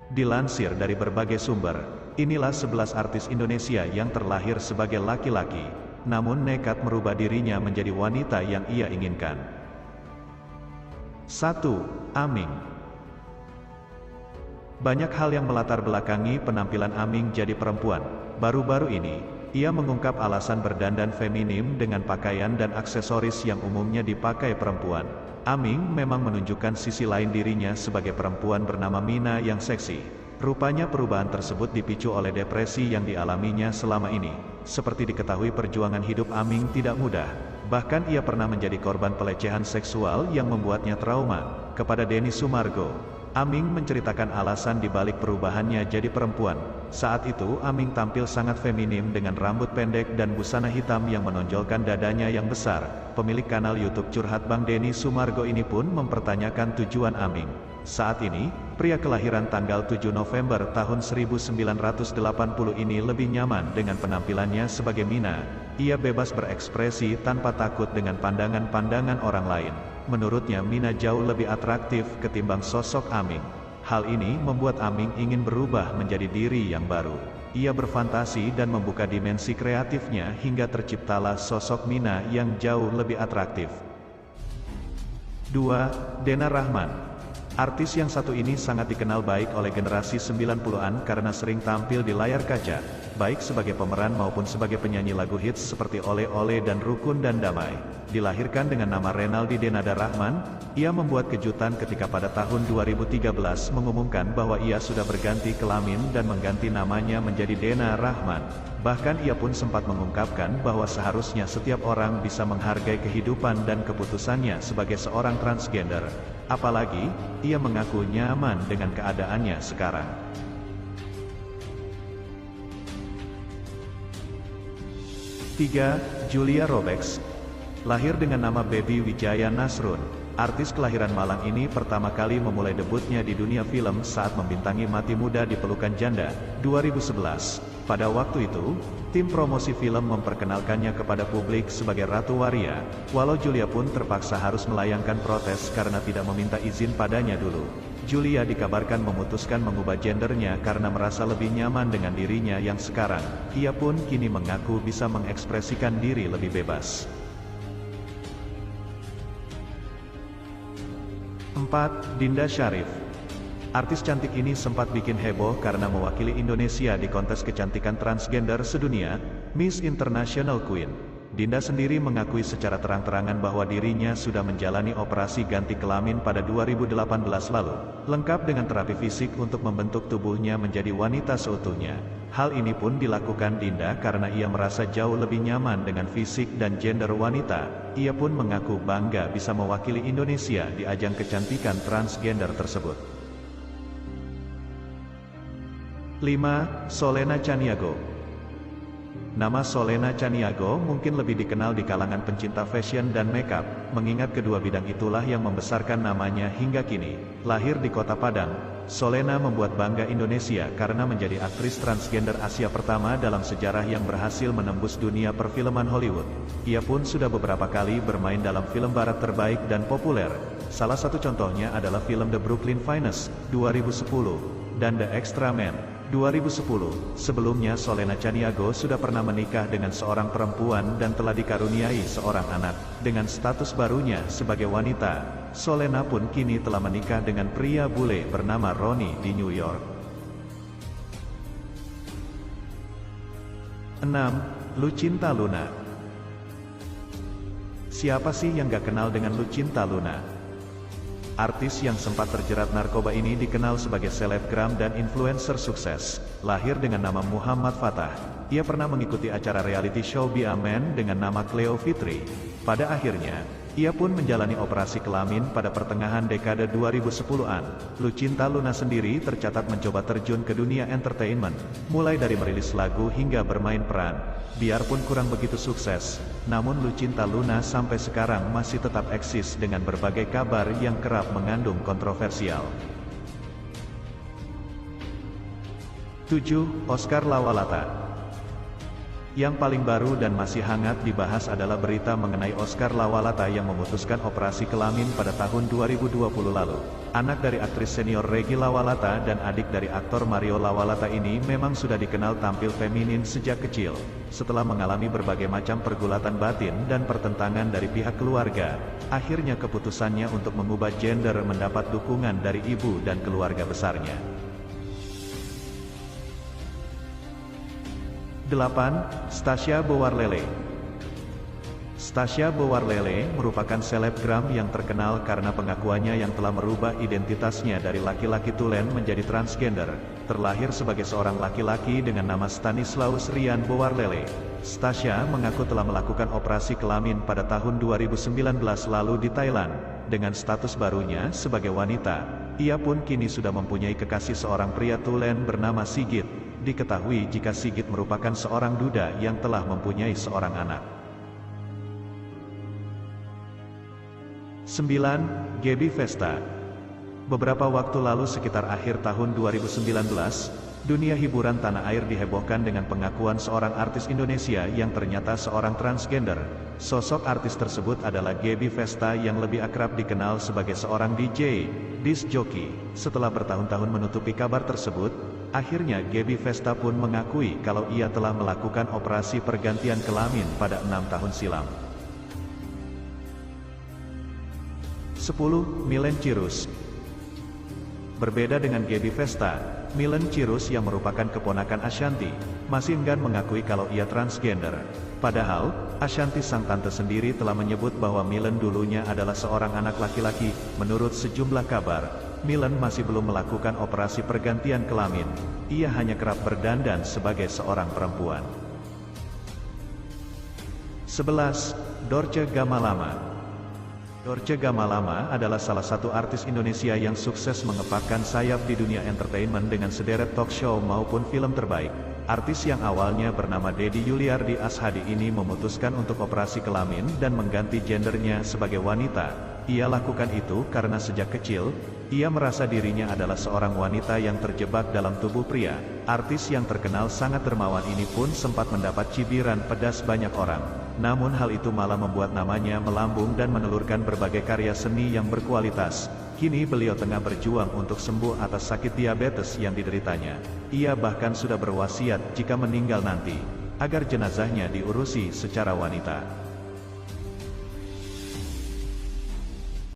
Dilansir dari berbagai sumber, inilah 11 artis Indonesia yang terlahir sebagai laki-laki, namun nekat merubah dirinya menjadi wanita yang ia inginkan. 1. Aming. Banyak hal yang melatar belakangi penampilan Aming jadi perempuan. Baru-baru ini, ia mengungkap alasan berdandan feminim dengan pakaian dan aksesoris yang umumnya dipakai perempuan. Aming memang menunjukkan sisi lain dirinya sebagai perempuan bernama Mina yang seksi. Rupanya perubahan tersebut dipicu oleh depresi yang dialaminya selama ini. Seperti diketahui, perjuangan hidup Aming tidak mudah. Bahkan ia pernah menjadi korban pelecehan seksual yang membuatnya trauma. Kepada Denny Sumargo, Aming menceritakan alasan dibalik perubahannya jadi perempuan. Saat itu Aming tampil sangat feminim dengan rambut pendek dan busana hitam yang menonjolkan dadanya yang besar. Pemilik kanal YouTube Curhat Bang Denny Sumargo ini pun mempertanyakan tujuan Aming. Saat ini, pria kelahiran tanggal 7 November tahun 1980 ini lebih nyaman dengan penampilannya sebagai Mina. Ia bebas berekspresi tanpa takut dengan pandangan-pandangan orang lain. Menurutnya Mina jauh lebih atraktif ketimbang sosok Aming. Hal ini membuat Aming ingin berubah menjadi diri yang baru. Ia berfantasi dan membuka dimensi kreatifnya hingga terciptalah sosok Mina yang jauh lebih atraktif. 2. Dena Rahman. Artis yang satu ini sangat dikenal baik oleh generasi 90-an karena sering tampil di layar kaca, baik sebagai pemeran maupun sebagai penyanyi lagu hits seperti Ole Ole dan Rukun dan Damai. Dilahirkan dengan nama Renaldi Denada Rahman, ia membuat kejutan ketika pada tahun 2013 mengumumkan bahwa ia sudah berganti kelamin dan mengganti namanya menjadi Dena Rahman. Bahkan ia pun sempat mengungkapkan bahwa seharusnya setiap orang bisa menghargai kehidupan dan keputusannya sebagai seorang transgender. Apalagi, ia mengaku nyaman dengan keadaannya sekarang. 3. Julia Robex. Lahir dengan nama Baby Wijaya Nasrun, artis kelahiran Malang ini pertama kali memulai debutnya di dunia film saat membintangi Mati Muda di Pelukan Janda, 2011. Pada waktu itu, tim promosi film memperkenalkannya kepada publik sebagai Ratu Waria, walau Julia pun terpaksa harus melayangkan protes karena tidak meminta izin padanya dulu. Julia dikabarkan memutuskan mengubah gendernya karena merasa lebih nyaman dengan dirinya yang sekarang. Ia pun kini mengaku bisa mengekspresikan diri lebih bebas. 4. Dinda Syarif. Artis cantik ini sempat bikin heboh karena mewakili Indonesia di kontes kecantikan transgender sedunia, Miss International Queen. Dinda sendiri mengakui secara terang-terangan bahwa dirinya sudah menjalani operasi ganti kelamin pada 2018 lalu, lengkap dengan terapi fisik untuk membentuk tubuhnya menjadi wanita seutuhnya. Hal ini pun dilakukan Dinda karena ia merasa jauh lebih nyaman dengan fisik dan gender wanita. Ia pun mengaku bangga bisa mewakili Indonesia di ajang kecantikan transgender tersebut. 5. Solena Chaniago. Nama Solena Chaniago mungkin lebih dikenal di kalangan pencinta fashion dan makeup, mengingat kedua bidang itulah yang membesarkan namanya hingga kini. Lahir di kota Padang, Solena membuat bangga Indonesia karena menjadi aktris transgender Asia pertama dalam sejarah yang berhasil menembus dunia perfilman Hollywood. Ia pun sudah beberapa kali bermain dalam film barat terbaik dan populer. Salah satu contohnya adalah film The Brooklyn Finest, 2010, dan The Extra Man, 2010. Sebelumnya Solena Chaniago sudah pernah menikah dengan seorang perempuan dan telah dikaruniai seorang anak. Dengan status barunya sebagai wanita, Solena pun kini telah menikah dengan pria bule bernama Ronnie di New York. 6. Lucinta Luna. Siapa sih yang gak kenal dengan Lucinta Luna? Artis yang sempat terjerat narkoba ini dikenal sebagai selebgram dan influencer sukses. Lahir dengan nama Muhammad Fattah, ia pernah mengikuti acara reality show Be a Man dengan nama Cleo Fitri. Pada akhirnya, ia pun menjalani operasi kelamin pada pertengahan dekade 2010-an. Lucinta Luna sendiri tercatat mencoba terjun ke dunia entertainment, mulai dari merilis lagu hingga bermain peran. Biarpun kurang begitu sukses, namun Lucinta Luna sampai sekarang masih tetap eksis dengan berbagai kabar yang kerap mengandung kontroversial. 7. Oscar Lawalata. Yang paling baru dan masih hangat dibahas adalah berita mengenai Oscar Lawalata yang memutuskan operasi kelamin pada tahun 2020 lalu. anak dari aktris senior Reggy Lawalata dan adik dari aktor Mario Lawalata ini memang sudah dikenal tampil feminin sejak kecil. Setelah mengalami berbagai macam pergulatan batin dan pertentangan dari pihak keluarga, akhirnya keputusannya untuk mengubah gender mendapat dukungan dari ibu dan keluarga besarnya. 8. Stasya Bowarlele. Stasya Bowarlele merupakan selebgram yang terkenal karena pengakuannya yang telah merubah identitasnya dari laki-laki tulen menjadi transgender. Terlahir sebagai seorang laki-laki dengan nama Stanislaus Rian Bowarlele, Stasya mengaku telah melakukan operasi kelamin pada tahun 2019 lalu di Thailand. Dengan status barunya sebagai wanita, ia pun kini sudah mempunyai kekasih seorang pria tulen bernama Sigit. Diketahui jika Sigit merupakan seorang duda yang telah mempunyai seorang anak. 9. Gaby Vesta. Beberapa waktu lalu sekitar akhir tahun 2019, dunia hiburan tanah air dihebohkan dengan pengakuan seorang artis Indonesia yang ternyata seorang transgender. Sosok artis tersebut adalah Gaby Vesta yang lebih akrab dikenal sebagai seorang DJ, disc jockey. Setelah bertahun-tahun menutupi kabar tersebut, akhirnya Gaby Vesta pun mengakui kalau ia telah melakukan operasi pergantian kelamin pada 6 tahun silam. 10. Milen Cirus. Berbeda dengan Gaby Vesta, Milen Cirus yang merupakan keponakan Ashanty, masih enggan mengakui kalau ia transgender. Padahal, Ashanty sang tante sendiri telah menyebut bahwa Milen dulunya adalah seorang anak laki-laki. Menurut sejumlah kabar, Milen masih belum melakukan operasi pergantian kelamin. Ia hanya kerap berdandan sebagai seorang perempuan. 11. Dorce Gamalama. Dorce Gamalama adalah salah satu artis Indonesia yang sukses mengepakkan sayap di dunia entertainment dengan sederet talk show maupun film terbaik. Artis yang awalnya bernama Dedi Yuliardi Ashadi ini memutuskan untuk operasi kelamin dan mengganti gendernya sebagai wanita. Ia lakukan itu karena sejak kecil, ia merasa dirinya adalah seorang wanita yang terjebak dalam tubuh pria. Artis yang terkenal sangat dermawan ini pun sempat mendapat cibiran pedas banyak orang. Namun hal itu malah membuat namanya melambung dan menelurkan berbagai karya seni yang berkualitas. Kini beliau tengah berjuang untuk sembuh atas sakit diabetes yang dideritanya. Ia bahkan sudah berwasiat jika meninggal nanti, agar jenazahnya diurusi secara wanita.